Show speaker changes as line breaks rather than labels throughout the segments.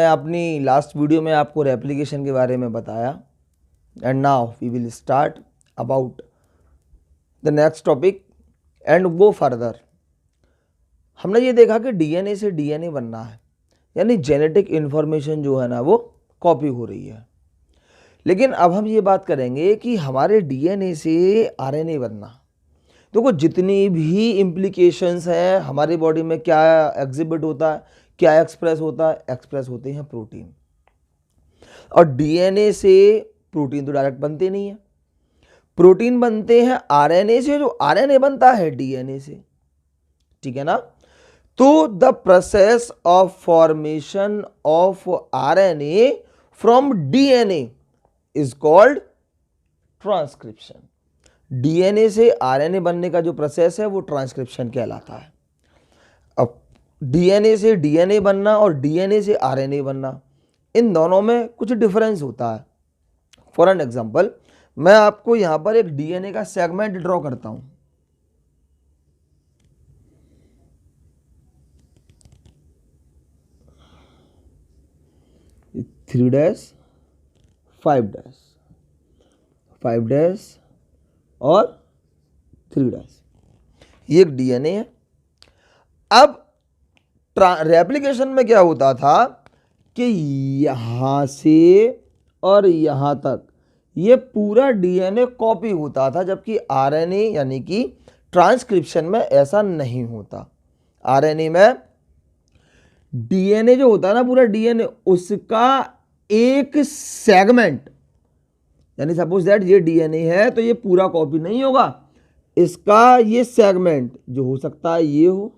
हमने अपनी last video में आपको रेप्लिकेशन के बारे में बताया and now we will start about the next topic and go further. हमने ये देखा कि डीएनए से डीएनए बनना है, यानी जेनेटिक इन्फॉर्मेशन जो है ना वो कॉपी हो रही है। लेकिन अब हम ये बात करेंगे कि हमारे डीएनए से आरएनए बनना। देखो जितनी भी इम्प्लीकेशंस हैं हमारी बॉडी में, क्या एग्जिबिट होता है, क्या एक्सप्रेस होता है, एक्सप्रेस होते हैं प्रोटीन। और डीएनए से प्रोटीन तो डायरेक्ट बनते नहीं है, प्रोटीन बनते हैं आरएनए से, जो आरएनए बनता है डीएनए से। ठीक है ना। तो the process of formation of RNA from DNA is called transcription. DNA से आरएनए बनने का जो प्रोसेस है वो ट्रांसक्रिप्शन कहलाता है। अब डीएनए से डीएनए बनना और डीएनए से आरएनए बनना, इन दोनों में कुछ डिफरेंस होता है। फॉर एन एग्जांपल, मैं आपको यहां पर एक डीएनए का सेगमेंट ड्रॉ करता हूं। थ्री डैश 5 डैश 5 डैश और 3 डैश, ये एक डीएनए है। अब रेप्लिकेशन में क्या होता था कि यहां से और यहां तक ये पूरा डीएनए कॉपी होता था, जबकि आरएनए यानी कि ट्रांसक्रिप्शन में ऐसा नहीं होता। आरएनए में डीएनए जो होता है ना, पूरा डीएनए, उसका एक सेगमेंट, यानी सपोज दैट ये डीएनए है तो ये पूरा कॉपी नहीं होगा, इसका ये सेगमेंट जो हो सकता है ये हो,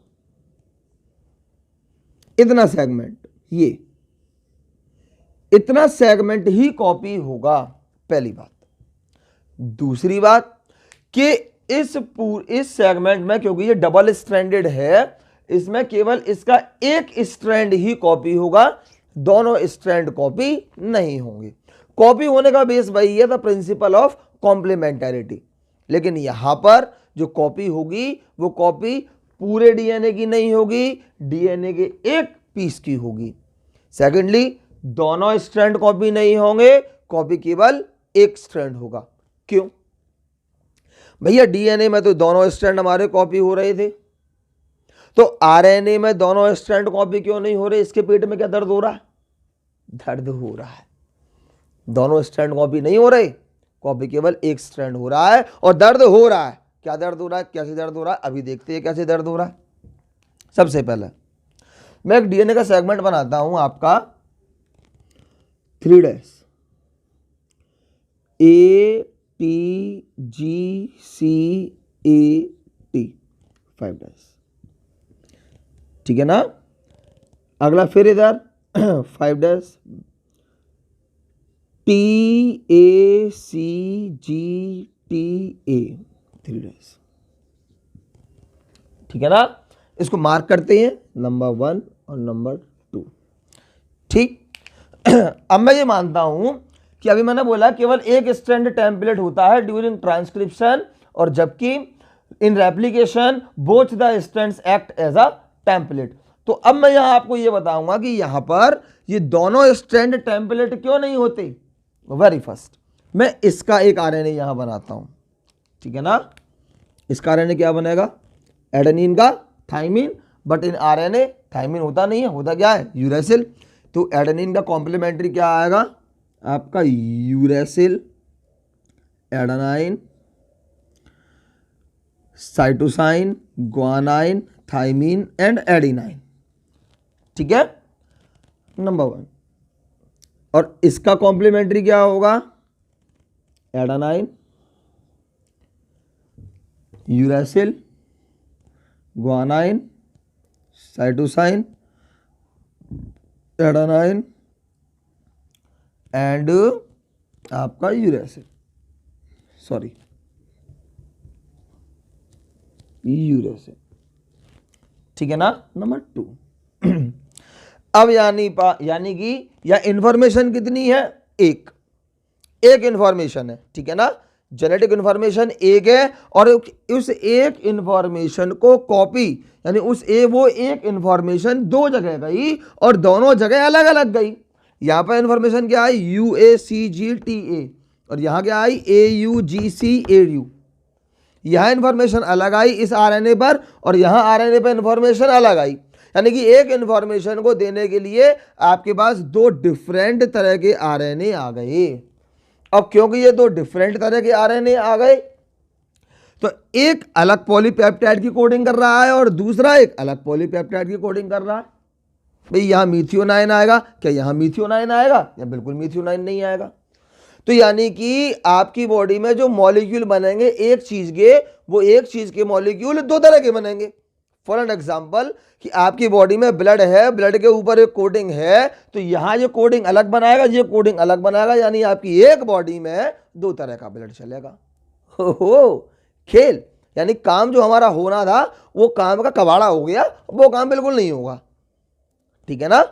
इतना सेगमेंट, ये इतना सेगमेंट ही कॉपी होगा, पहली बात। दूसरी बात कि इस सेगमेंट में, क्योंकि ये डबल स्ट्रैंडेड है, इसमें केवल इसका एक स्ट्रैंड ही कॉपी होगा, दोनों स्ट्रैंड कॉपी नहीं होंगे। कॉपी होने का बेस वही है, द प्रिंसिपल ऑफ कॉम्प्लीमेंटैरिटी। लेकिन यहां पर जो कॉपी होगी वो कॉपी पूरे डीएनए की नहीं होगी, डीएनए के एक पीस की होगी। सेकेंडली, दोनों स्ट्रैंड कॉपी नहीं होंगे, कॉपी केवल एक स्ट्रैंड होगा। क्यों भैया? डीएनए में तो दोनों स्ट्रैंड हमारे कॉपी हो रहे थे, तो आरएनए में दोनों स्ट्रैंड कॉपी क्यों नहीं हो रहे? इसके पेट में क्या दर्द हो रहा है? दर्द हो रहा है। दोनों स्ट्रैंड कॉपी नहीं हो रहे, कॉपी केवल एक स्ट्रैंड हो रहा है और दर्द हो रहा है। क्या दर्द हो रहा है, कैसे दर्द हो रहा है, अभी देखते हैं कैसे दर्द हो रहा है। सबसे पहले मैं एक डीएनए का सेगमेंट बनाता हूं आपका 3 डैश ATGCAT 5 डैश। ठीक है ना। अगला फिर इधर 5 डैश TACGTA 3 डैश। ठीक है ना। इसको मार्क करते हैं, नंबर 1 और नंबर 2। ठीक। अब मैं ये मानता हूं कि अभी मैंने बोला केवल एक स्ट्रैंड टेम्पलेट होता है ड्यूरिंग ट्रांसक्रिप्शन, और जबकि in replication both the strands act as a template. तो अब मैं यहां आपको ये बताऊंगा कि यहां पर ये दोनों स्ट्रैंड टेम्पलेट क्यों नहीं होते। वेरी फर्स्ट, मैं इसका एक आरएनए यहां बनाता हूं। ठीक है ना। इसका आरएनए क्या बनेगा? एडेनिन का thymine, but in RNA thymine होता नहीं है, होता क्या है? यूरेसिल। तो एडेनिन का कॉम्प्लीमेंट्री क्या आएगा आपका? Uracil, adenine, cytosine, guanine, thymine and adenine. ठीक है, नंबर 1। और इसका कॉम्प्लीमेंट्री क्या होगा? Adenine, uracil, guanine, cytosine, adenine and आपका यूरेसिल, सॉरी यूरेसिल। ठीक है ना। नंबर 2। अब यानी कि या इंफॉर्मेशन कितनी है? एक इंफॉर्मेशन है। ठीक है ना। जेनेटिक इन्फॉर्मेशन एक है और उस एक इन्फॉर्मेशन को कॉपी, यानी वो एक इन्फॉर्मेशन दो जगह गई और दोनों जगह अलग अलग गई। यहाँ पर इन्फॉर्मेशन क्या आई, UACGTA, और यहाँ क्या आई, AUGCAU। यहाँ इन्फॉर्मेशन अलग आई इस RNA पर और यहाँ RNA पर इन्फॉर्मेशन अलग आई, यानी कि एक इन्फॉर्मेशन को देने के लिए आपके पास दो डिफरेंट तरह के RNA आ गए। अब क्योंकि ये दो डिफरेंट तरह के RNA आ गए तो एक अलग पॉलीपेप्टाइड की कोडिंग कर रहा है और दूसरा एक अलग पॉलीपेप्टाइड की कोडिंग कर रहा है। भाई यहाँ मिथियोनाइन आएगा, क्या यहाँ मिथियोनाइन आएगा, या बिल्कुल मिथियोनाइन नहीं आएगा। तो यानी कि आपकी बॉडी में जो मॉलिक्यूल बनेंगे एक चीज के, वो एक चीज के मॉलिक्यूल दो तरह के बनेंगे। फॉर एन एग्जाम्पल कि आपकी बॉडी में ब्लड है, ब्लड के ऊपर एक कोटिंग है, तो यहाँ ये कोटिंग अलग बनाएगा, ये कोटिंग अलग बनाएगा, यानी आपकी एक बॉडी में दो तरह का ब्लड चलेगा। हो खेल, यानी काम जो हमारा होना था वो काम का कबाड़ा हो गया, वो काम बिल्कुल नहीं होगा। ठीक है ना।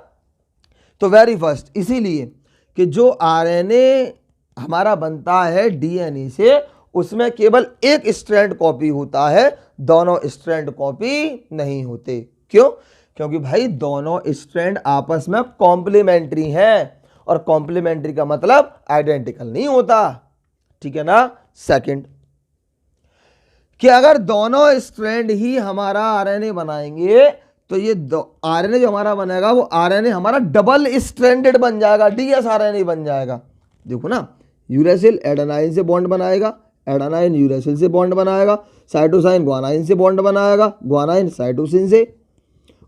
तो वेरी फर्स्ट, इसीलिए कि जो RNA हमारा बनता है DNA से, उसमें केवल एक स्ट्रैंड कॉपी होता है, दोनों स्ट्रैंड कॉपी नहीं होते। क्यों? क्योंकि भाई दोनों स्ट्रैंड आपस में कॉम्प्लीमेंट्री हैं और कॉम्प्लीमेंट्री का मतलब आइडेंटिकल नहीं होता। ठीक है ना। सेकंड, कि अगर दोनों स्ट्रैंड ही हमारा RNA बनाएंगे तो ये RNA जो हमारा बनेगा वो RNA हमारा डबल स्ट्रैंडेड बन जाएगा, dsRNA बन जाएगा। देखो ना, यूरेसिल एडेनाइन से बॉन्ड बनाएगा, एडेनाइन यूरेसिल से बॉन्ड बनाएगा, साइटोसाइन ग्वानाइन से बॉन्ड बनाएगा, ग्वानाइन साइटोसिन से,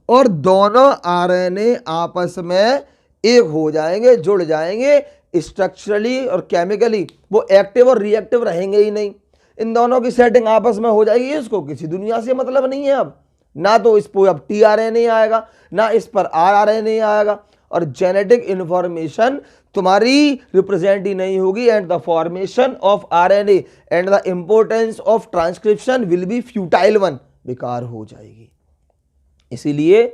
और दोनों RNA आपस में एक हो जाएंगे, जुड़ जाएंगे। स्ट्रक्चरली और केमिकली वो एक्टिव और रिएक्टिव रहेंगे ही नहीं। इन दोनों की सेटिंग आपस में हो जाएगी। इसको किसी दुनिया से मतलब नहीं है। अब ना तो इस पर अब tRNA आएगा, ना इस पर rRNA आएगा, और जेनेटिक इंफॉर्मेशन तुम्हारी रिप्रेजेंट ही नहीं होगी। And the formation of RNA and the importance of transcription will be futile one, बेकार हो जाएगी। इसीलिए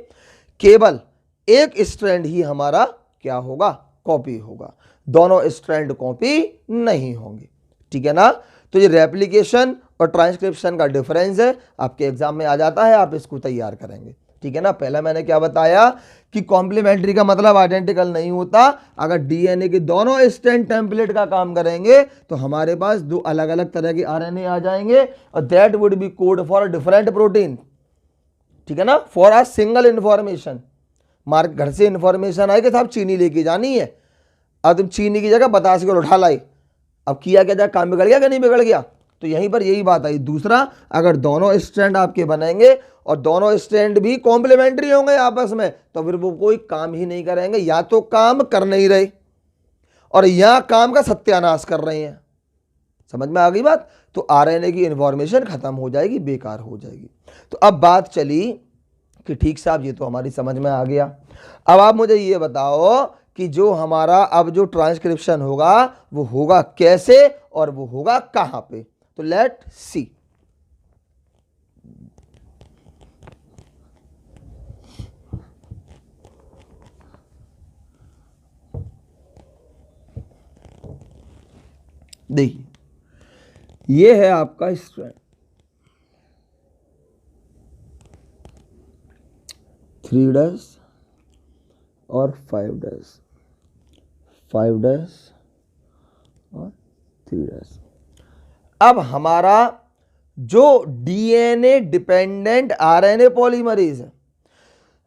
केवल एक स्ट्रैंड ही हमारा क्या होगा, कॉपी होगा, दोनों स्ट्रैंड कॉपी नहीं होंगे। ठीक है ना। तो ये रेप्लिकेशन और ट्रांसक्रिप्शन का डिफरेंस है, आपके एग्जाम में आ जाता है, आप इसको तैयार करेंगे। ठीक है ना। पहले मैंने क्या बताया कि कॉम्प्लीमेंट्री का मतलब आइडेंटिकल नहीं होता। अगर DNA के दोनों स्ट्रैंड टेम्पलेट का काम करेंगे तो हमारे पास दो अलग अलग तरह के RNA आ जाएंगे और that would be code for different protein. ठीक है ना। For a single information, mark घर से इंफॉर्मेशन आई कि साहब चीनी लेके जानी है, अब तुम चीनी की जगह बतास किलो उठा लाई, अब किया क्या जाए, काम बिगड़ गया कि नहीं बिगड़ गया। तो यहीं पर यही बात आई। दूसरा, अगर दोनों स्ट्रैंड आपके बनेंगे और दोनों स्ट्रैंड भी कॉम्प्लीमेंट्री होंगे आपस में, तो फिर वो कोई काम ही नहीं करेंगे, या तो काम कर नहीं रहे और या काम का सत्यानाश कर रहे हैं। समझ में आ गई बात। तो RNA की इंफॉर्मेशन खत्म हो जाएगी, बेकार हो जाएगी। तो अब बात चली कि ठीक साहब ये तो हमारी समझ में आ गया। अब आप मुझे ये बताओ कि जो हमारा अब जो ट्रांसक्रिप्शन होगा वो होगा कैसे और वो होगा कहां पे। तो लेट सी। देखिए, ये है आपका स्ट्रैंड, 3' और 5' 5' और 3'। अब हमारा जो DNA डिपेंडेंट RNA पॉलीमरेज है,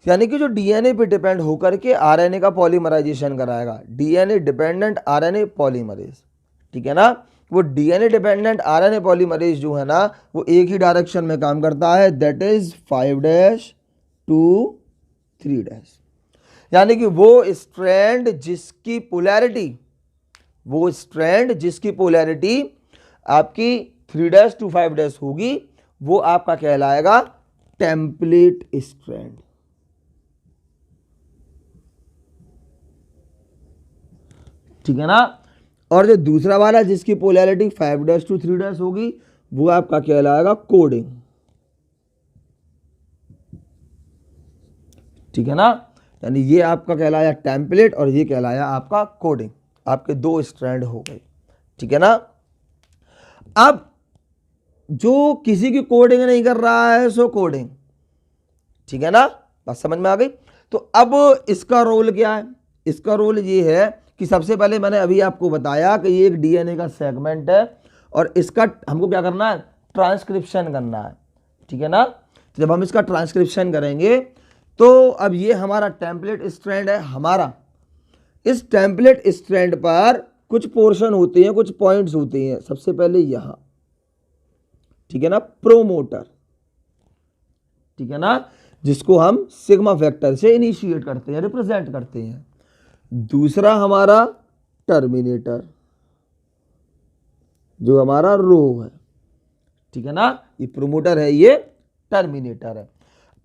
यानी कि जो DNA पे डिपेंड होकर के RNA का पॉलीमराइजेशन कराएगा, DNA डिपेंडेंट RNA पॉलीमरेज। ठीक है ना। वो DNA डिपेंडेंट RNA पॉलीमरेज जो है ना, वो एक ही डायरेक्शन में काम करता है, दैट इज 5' to 3'। यानी कि वो स्ट्रैंड जिसकी पोलैरिटी आपकी 3' to 5' होगी, वो आपका कहलाएगा टेम्पलेट स्ट्रैंड। ठीक है ना। और जो दूसरा वाला जिसकी पोलैरिटी 5' to 3' होगी, वो आपका कहलाएगा कोडिंग। ठीक है ना। यानी ये आपका कहलाया टेम्पलेट और ये कहलाया आपका कोडिंग। आपके दो स्ट्रैंड हो गए। ठीक है ना। अब जो किसी की कोडिंग नहीं कर रहा है सो कोडिंग, ठीक है ना, बात समझ में आ गई। तो अब इसका रोल क्या है, इसका रोल ये है कि सबसे पहले मैंने अभी आपको बताया कि ये एक डीएनए का सेगमेंट है और इसका हमको क्या करना है, ट्रांसक्रिप्शन करना है, ठीक है ना। तो जब हम इसका ट्रांसक्रिप्शन करेंगे तो अब ये हमारा टेम्पलेट स्ट्रैंड है हमारा, इस टेम्पलेट स्ट्रैंड पर कुछ पोर्शन होते हैं, कुछ पॉइंट्स होते हैं। सबसे पहले यहां, ठीक है ना, प्रोमोटर, ठीक है ना, जिसको हम सिग्मा फैक्टर से इनिशिएट करते हैं, रिप्रेजेंट करते हैं। दूसरा हमारा टर्मिनेटर, जो हमारा रो है, ठीक है ना, ये प्रोमोटर है, ये टर्मिनेटर है।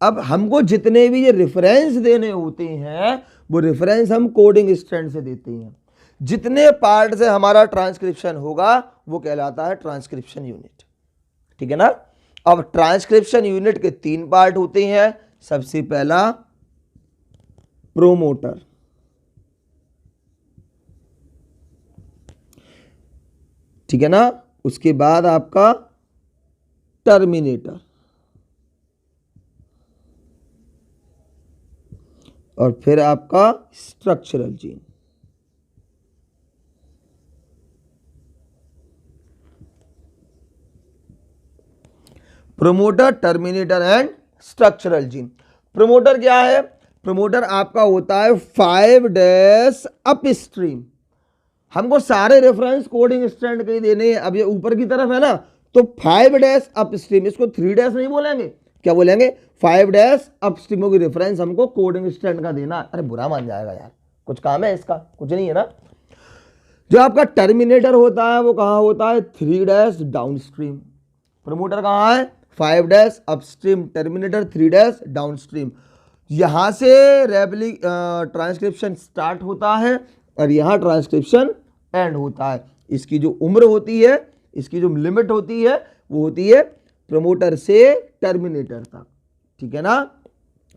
अब हमको जितने भी ये रेफरेंस देने होते हैं वो रेफरेंस हम कोडिंग स्ट्रैंड से देते हैं। जितने पार्ट से हमारा ट्रांसक्रिप्शन होगा वो कहलाता है ट्रांसक्रिप्शन यूनिट, ठीक है ना। अब ट्रांसक्रिप्शन यूनिट के 3 पार्ट होते हैं। सबसे पहला प्रोमोटर, ठीक है ना, उसके बाद आपका टर्मिनेटर और फिर आपका structural gene. Promoter, terminator and structural gene. Promoter क्या है, प्रोमोटर आपका होता है 5' अपस्ट्रीम। हमको सारे रेफरेंस कोडिंग स्ट्रैंड के देने हैं। अब ये ऊपर की तरफ है ना, तो 5' अपस्ट्रीम, इसको 3' नहीं बोलेंगे, क्या बोलेंगे, 5' अपस्ट्रीमों की रेफरेंस हमको कोडिंग स्ट्रैंड का देना। अरे बुरा मान जाएगा यार, कुछ काम है इसका, कुछ नहीं है ना। जो आपका टर्मिनेटर होता है वो कहां होता है, 3' डाउनस्ट्रीम। प्रोमोटर कहां है, 5' अपस्ट्रीम, टर्मिनेटर 3' डाउनस्ट्रीम। यहां से ट्रांसक्रिप्शन स्टार्ट होता है और यहां ट्रांसक्रिप्शन एंड होता है। इसकी जो उम्र होती है, इसकी जो लिमिट होती है वो होती है प्रोमोटर से टर्मिनेटर तक, ठीक है ना।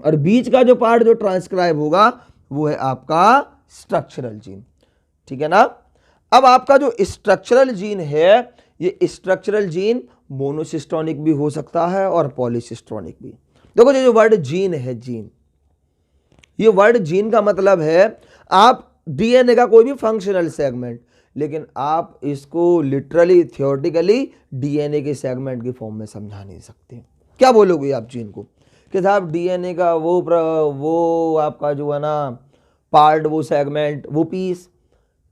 और बीच का जो पार्ट जो ट्रांसक्राइब होगा वो है आपका स्ट्रक्चरल जीन, ठीक है ना। अब आपका जो स्ट्रक्चरल जीन है, ये स्ट्रक्चरल जीन मोनोसिस्टोनिक भी हो सकता है और पॉलीसिस्टोनिक भी। देखो जो वर्ड जीन है, जीन, ये वर्ड जीन का मतलब है आप डीएनए का कोई भी फंक्शनल सेगमेंट, लेकिन आप इसको लिटरली थियोरेटिकली डीएनए के सेगमेंट की फॉर्म में समझा नहीं सकते। क्या बोलोगे आप जीन को कि साहब डीएनए का वो आपका जो है ना पार्ट, वो सेगमेंट, वो piece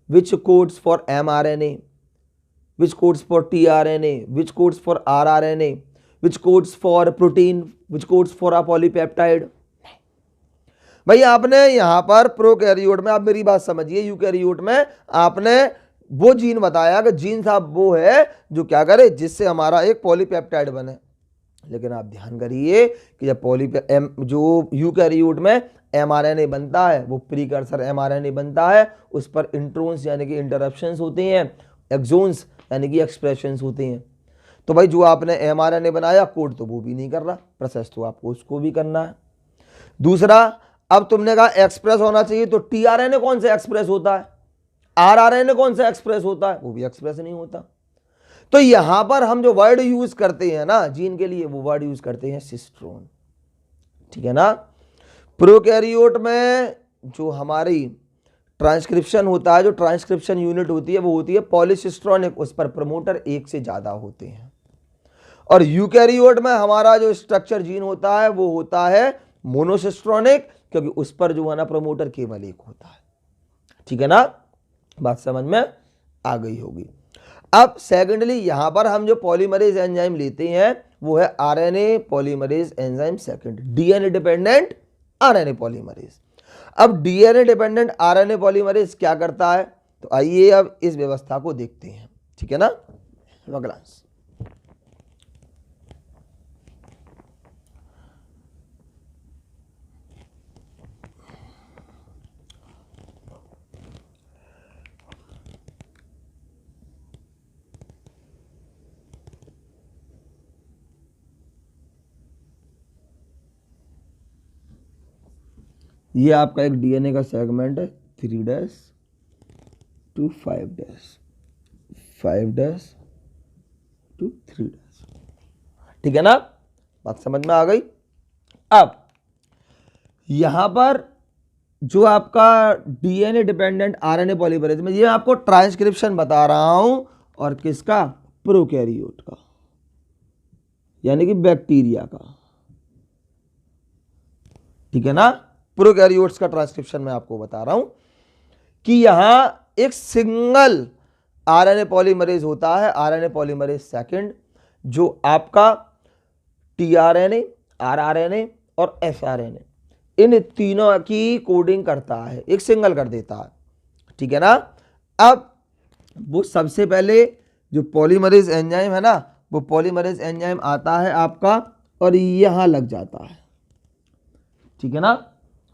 which codes for mRNA, which codes for tRNA, which codes for rRNA, which codes for protein, which codes for a polypeptide। भाई आपने यहां पर प्रोकैरियोट में, आप मेरी बात समझिए, यूकैरियोट में आपने वो जीन बताया कि जीन साहब वो है जो क्या करे, जिससे हमारा एक पॉलीपेप्टाइड बने। लेकिन आप ध्यान करिए कि जब जो यूकैरियोट में mRNA बनता है, वो प्रीकर्सर mRNA बनता है, उस पर इंट्रोन्स यानी कि इंटरप्शंस होते हैं, एक्सोन्स यानी कि एक्सप्रेशंस होते हैं। तो भाई जो आपने mRNA बनाया, कोड तो वो भी नहीं कर रहा, प्रोसेस तो आपको उसको भी करना है। दूसरा, अब तुमने कहा एक्सप्रेस होना चाहिए, तो tRNA कौन सा एक्सप्रेस होता है, rRNA कौन सा एक्सप्रेस होता है, वो भी एक्सप्रेस नहीं होता। तो यहां पर हम जो वर्ड यूज करते हैं ना जीन के लिए, वो वर्ड यूज करते हैं सिस्ट्रोन, ठीक है ना। प्रोकैरियोट में जो हमारी ट्रांसक्रिप्शन होता है, जो ट्रांसक्रिप्शन यूनिट होती है, वो होती है पॉलीसिस्ट्रोनिक, उस पर प्रमोटर 1 से ज्यादा होते हैं। और यूकैरियोट में हमारा जो स्ट्रक्चर जीन होता है वो होता है मोनोसिस्ट्रोनिक, क्योंकि उस पर जो है ना प्रमोटर केवल 1 होता है, ठीक है ना, बात समझ में आ गई होगी। अब सेकेंडली यहां पर हम जो पॉलीमरेज एंजाइम लेते हैं वो है RNA polymerase enzyme second, DNA dependent RNA polymerase. अब डीएनए डिपेंडेंट आरएनए पॉलीमरेज क्या करता है, तो आइए अब इस व्यवस्था को देखते हैं, ठीक है ना। ग्लांस ये आपका एक डीएनए का सेगमेंट है 3' to 5', 5' टू 3'। ठीक है ना, बात समझ में आ गई। अब यहां पर जो आपका डीएनए डिपेंडेंट आरएनए पॉलीमरेज में, ये आपको ट्रांसक्रिप्शन बता रहा हूं, और किसका, प्रोकैरियोट का, यानी कि बैक्टीरिया का। ठीक है ना, प्रोकैरियोट्स का ट्रांसक्रिप्शन मैं आपको बता रहा हूं कि यहां एक सिंगल आरएनए पॉलीमरेज होता है, आरएनए पॉलीमरेज सेकंड, जो आपका टीआरएनए, आरआरएनए और एसआरएनए, इन तीनों की कोडिंग करता है, एक सिंगल कर देता है। ठीक है ना। अब वो सबसे पहले जो पॉलीमरेज एंजाइम है ना, वो पॉलीमरेज एंजाइम आता है आपका और यहां लग जाता है। ठीक है ना,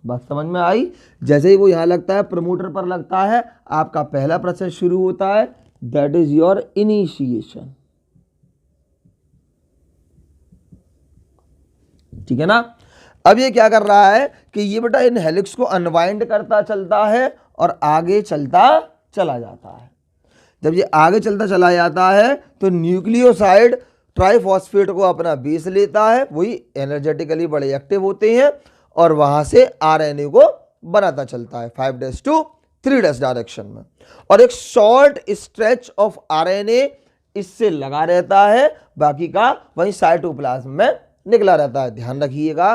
बात समझ में आई। जैसे ही वो यहां लगता है, प्रमोटर पर लगता है, आपका पहला प्रोसेस शुरू होता है, दैट इज योर इनिशिएशन। ठीक है ना। अब ये क्या कर रहा है कि ये बेटा इन हेलिक्स को अनवाइंड करता चलता है और आगे चलता चला जाता है। जब ये आगे चलता चला जाता है तो न्यूक्लियोसाइड ट्राइफॉस्फेट को अपना बेस लेता है, वही एनर्जेटिकली बड़े एक्टिव होते हैं, और वहां से आरएनए को बनाता चलता है 5' to 3' डायरेक्शन में, और एक शॉर्ट स्ट्रेच ऑफ आरएनए इससे लगा रहता है, बाकी का वही साइटोप्लाज्म में निकला रहता है। ध्यान रखिएगा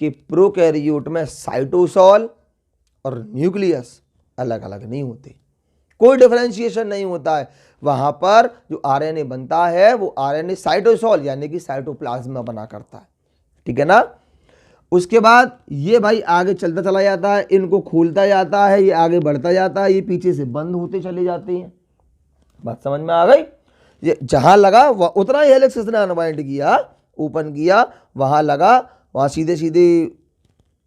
कि प्रोकैरियोट में साइटोसॉल और न्यूक्लियस अलग अलग नहीं होते, कोई डिफरेंशिएशन नहीं होता है। वहां पर जो आरएनए बनता है वो आरएनए साइटोसॉल यानी कि साइटोप्लाज्म में बना करता है। ठीक है ना। उसके बाद ये भाई आगे चलता चला जाता है, इनको खोलता जाता है, ये आगे बढ़ता जाता है, ये पीछे से बंद होते चले जाते हैं। बात समझ में आ गई। ये जहां लगा वह उतना ही हेलिक्स इसने अनवाइंड किया, ओपन किया, वहां लगा, वहां सीधे सीधे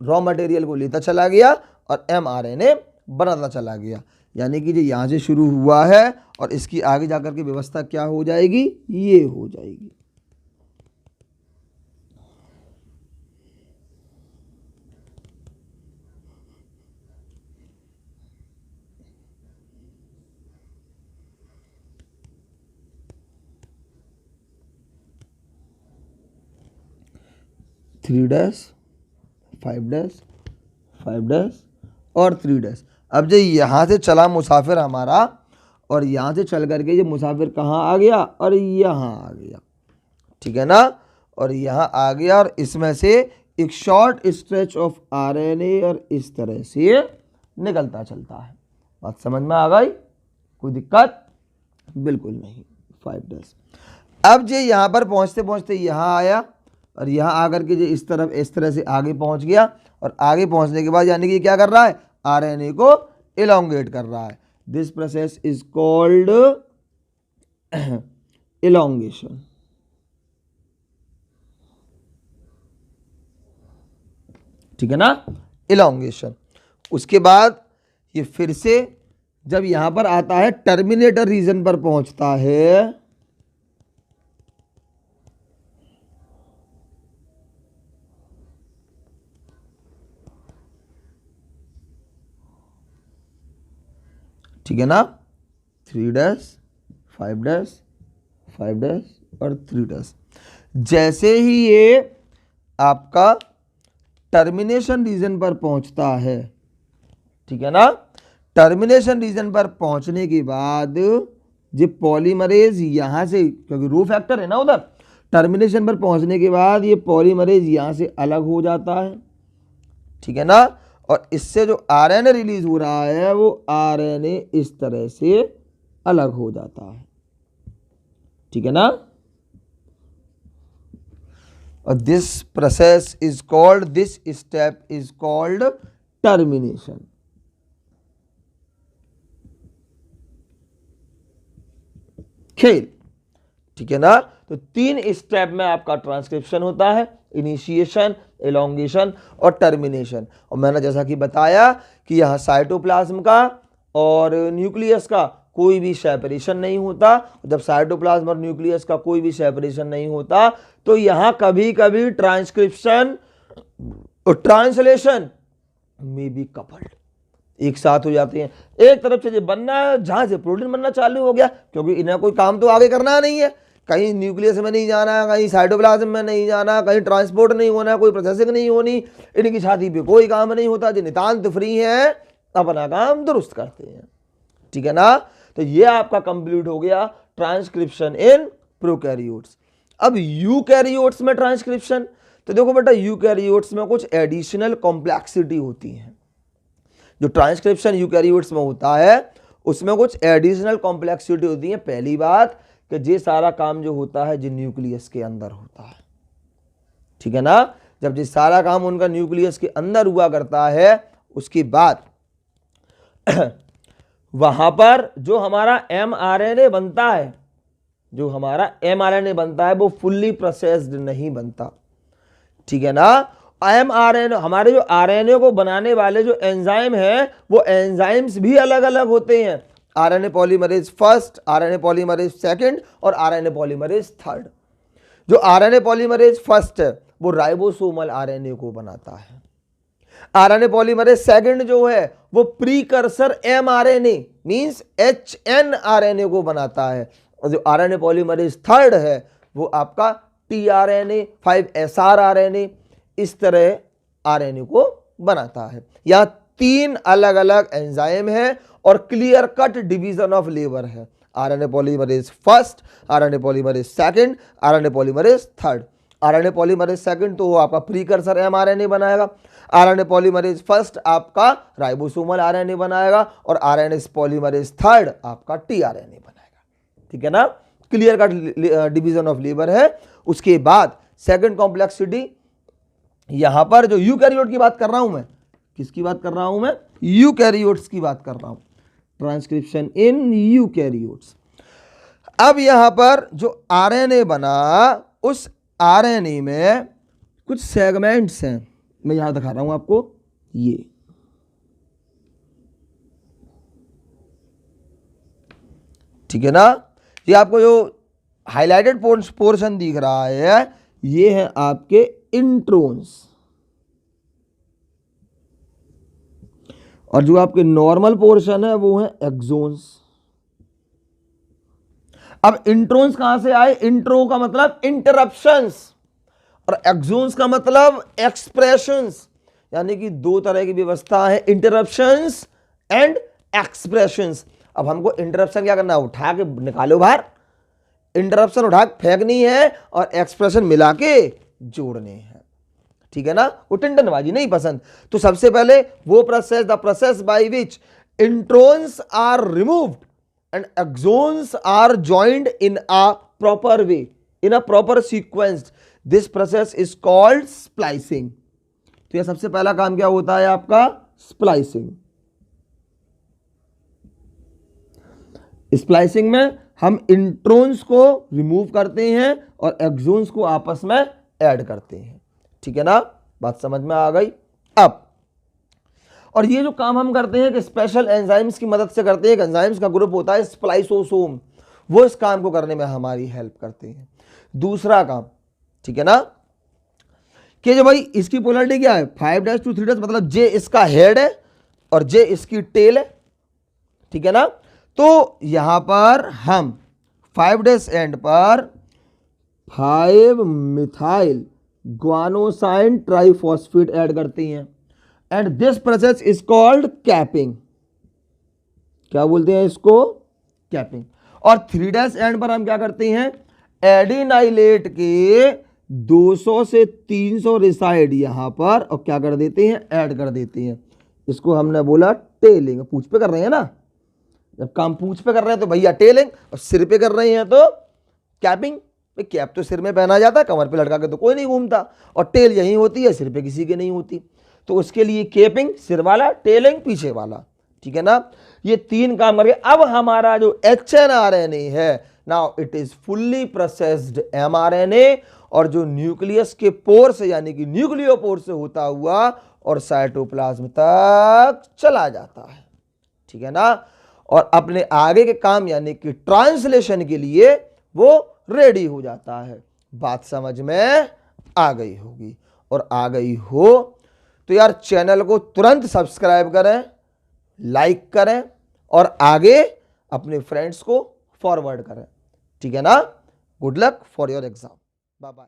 रॉ मटेरियल को लेता चला गया और एमआरएनए बनाता चला गया। यानी कि जो यहाँ से शुरू हुआ है और इसकी आगे जाकर के व्यवस्था क्या हो जाएगी, ये हो जाएगी। थ्री डैश, 5' 5' और 3'। अब जो यहाँ से चला मुसाफिर हमारा, और यहाँ से चल करके ये मुसाफिर कहाँ आ गया, और यहाँ आ गया। ठीक है ना, और यहाँ आ गया, और इसमें से एक शॉर्ट स्ट्रेच ऑफ आरएनए और इस तरह से निकलता चलता है। बात समझ में आ गई, कोई दिक्कत बिल्कुल नहीं। 5'। अब जो यहाँ पर पहुँचते पहुँचते यहाँ आया, और यहाँ आकर के जो इस तरह से आगे पहुँच गया, और आगे पहुँचने के बाद यानी कि क्या कर रहा है, आरएनए को इलोंगेट कर रहा है। This process is called elongation. ठीक है ना, इलोंगेशन। उसके बाद ये फिर से जब यहां पर आता है, टर्मिनेटर रीजन पर पहुंचता है, ठीक है ना, 3' 5' 5' और 3'। जैसे ही ये आपका टर्मिनेशन रीजन पर पहुंचता है, ठीक है ना, टर्मिनेशन रीजन पर पहुंचने के बाद ये पॉलीमरेज यहां से, क्योंकि रो फैक्टर है ना उधर, टर्मिनेशन पर पहुंचने के बाद ये पॉलीमरेज यहां से अलग हो जाता है। ठीक है ना, और इससे जो आरएनए रिलीज हो रहा है वो आरएनए इस तरह से अलग हो जाता है। ठीक है ना, और this process is called, this step is called termination. खेल। ठीक है ना, तो 3 स्टेप में आपका ट्रांसक्रिप्शन होता है, इनिशिएशन, एलोंगेशन और टर्मिनेशन। और मैंने जैसा कि बताया कि यहाँ साइटोप्लाज्म का और न्यूक्लियस का कोई भी सेपरेशन नहीं होता। जब साइटोप्लाज्म और न्यूक्लियस का कोई भी सेपरेशन नहीं होता तो यहाँ कभी कभी ट्रांसक्रिप्शन और ट्रांसलेशन में बी कपल्ड, एक साथ हो जाते हैं। एक तरफ से जो बनना है, जहां से प्रोटीन बनना चालू हो गया, क्योंकि इन्हें कोई काम तो आगे करना नहीं है, कहीं न्यूक्लियस में नहीं जाना, कहीं साइटोप्लाज्म में नहीं जाना, कहीं ट्रांसपोर्ट नहीं होना, कोई प्रोसेसिंग नहीं होनी, इनकी छाती पे कोई काम नहीं होता, जो नितांत फ्री है अपना काम दुरुस्त करते हैं। ठीक है ना। तो ये आपका कंप्लीट हो गया ट्रांसक्रिप्शन इन प्रोकैरियोट्स। अब यूकैरियोट्स में ट्रांसक्रिप्शन, तो देखो बेटा यूकैरियोट्स में कुछ एडिशनल कॉम्प्लेक्सिटी होती है। जो ट्रांसक्रिप्शन यूकैरियोट्स में होता है उसमें कुछ एडिशनल कॉम्प्लेक्सिटी होती है। पहली बात कि ये सारा काम जो होता है जो न्यूक्लियस के अंदर होता है। ठीक है ना। जब ये सारा काम उनका न्यूक्लियस के अंदर हुआ करता है उसके बाद वहां पर जो हमारा mRNA बनता है, जो हमारा mRNA बनता है वो फुल्ली प्रोसेस्ड नहीं बनता। ठीक है ना। mRNA हमारे जो RNA को बनाने वाले जो एंजाइम है वो एंजाइम्स भी अलग अलग होते हैं। RNA polymerase first, RNA polymerase second और RNA पॉलीमरेज थर्ड। जो RNA पॉलीमरेज फर्स्ट है वो राइबोसोमल RNA को बनाता है। RNA पॉलीमरेज सेकंड जो है वो प्रीकर्सर mRNA मींस hnRNA को बनाता है। और जो RNA पॉलीमरेज थर्ड है वो आपका tRNA 5SR RNA इस तरह RNA को बनाता है। यहाँ 3 अलग अलग एंजाइम है और clear cut division of labour है। RNA polymerase first, RNA polymerase second, RNA polymerase third. RNA polymerase second तो वो आपका प्रीकर्सर mRNA बनाएगा, RNA पॉलीमरेज फर्स्ट आपका राइबोसोमल RNA बनाएगा और RNA पॉलीमरेज थर्ड आपका tRNA बनाएगा। ठीक है ना। Clear cut division of labour है। उसके बाद सेकंड कॉम्प्लेक्सिटी, यहां पर जो यूकैरियोट की बात कर रहा हूं मैं, किसकी बात कर रहा हूं मैं, यूकैरियोट्स की बात कर रहा हूं। Transcription in eukaryotes. अब यहां पर जो RNA बना उस RNA में कुछ सेगमेंट्स हैं, मैं यहां दिखा रहा हूं आपको। ये ठीक है ना। ये आपको जो हाईलाइटेड पोर्शन दिख रहा है ये है आपके इंट्रोन्स, और जो आपके नॉर्मल पोर्शन है वो है एक्सोन्स। अब इंट्रोन्स कहां से आए, इंट्रो का मतलब इंटरप्शंस और एक्सोन्स का मतलब एक्सप्रेशंस, यानी कि 2 तरह की व्यवस्था है, इंटरप्शंस एंड एक्सप्रेशंस। अब हमको इंटरप्शन क्या करना है, उठा के निकालो बाहर, इंटरप्शन उठा के फेंकनी है और एक्सप्रेशन मिला के जोड़ने हैं। ठीक है ना। वो टिंडनबाजी नहीं पसंद। तो सबसे पहले वो process, the process by which introns are removed and exons are joined in a proper way, in a proper sequence, this process is called splicing. तो यह सबसे पहला काम क्या होता है आपका, स्प्लाइसिंग। स्प्लाइसिंग में हम इंट्रोन्स को रिमूव करते हैं और एक्सोन्स को आपस में ऐड करते हैं। ठीक है ना। बात समझ में आ गई। अब और ये जो काम हम करते हैं कि स्पेशल एंजाइम्स की मदद से करते हैं। एक एंजाइम्स का ग्रुप होता है स्प्लाइसोसोम, वो इस काम को करने में हमारी हेल्प करते हैं। दूसरा काम, ठीक है ना, कि जो भाई इसकी पोलैरिटी क्या है, 5' to 3' मतलब जे इसका हेड है और जे इसकी टेल है। ठीक है ना। तो यहां पर हम 5' एंड पर 5 मिथाइल ग्वानोसाइन ट्राइफॉस्फेट ऐड करते हैं and this process is called capping. क्या बोलते हैं इसको, कैपिंग। और 3' एंड पर हम क्या करते हैं, एडिनाइलेट के 200 से 300 रिसाइड यहां पर और क्या कर देते हैं, ऐड कर देते हैं। इसको हमने बोला टेलिंग। पूछ पे कर रहे हैं ना, जब काम पूछ पे कर रहे हैं तो भैया टेलिंग, और सिर पे कर रहे हैं तो कैपिंग। कैप तो सिर में पहना जाता है, कमर पे लटका के तो कोई नहीं घूमता, और टेल यही होती है, सिर पे किसी के नहीं होती। तो उसके लिए कैपिंग सिर वाला, टेलिंग पीछे वाला। ठीक है ना। ये 3 काम करके अब हमारा जो hnRNA है, now it is fully processed mRNA, और जो न्यूक्लियस के पोर से यानी कि न्यूक्लियोपोर से होता हुआ और साइटोप्लाज्म तक चला जाता है। ठीक है ना। और अपने आगे के काम यानी कि ट्रांसलेशन के लिए वो रेडी हो जाता है। बात समझ में आ गई होगी, और आ गई हो तो यार चैनल को तुरंत सब्सक्राइब करें, लाइक करें और आगे अपने फ्रेंड्स को फॉरवर्ड करें। ठीक है ना। Good luck for your exam. Bye bye.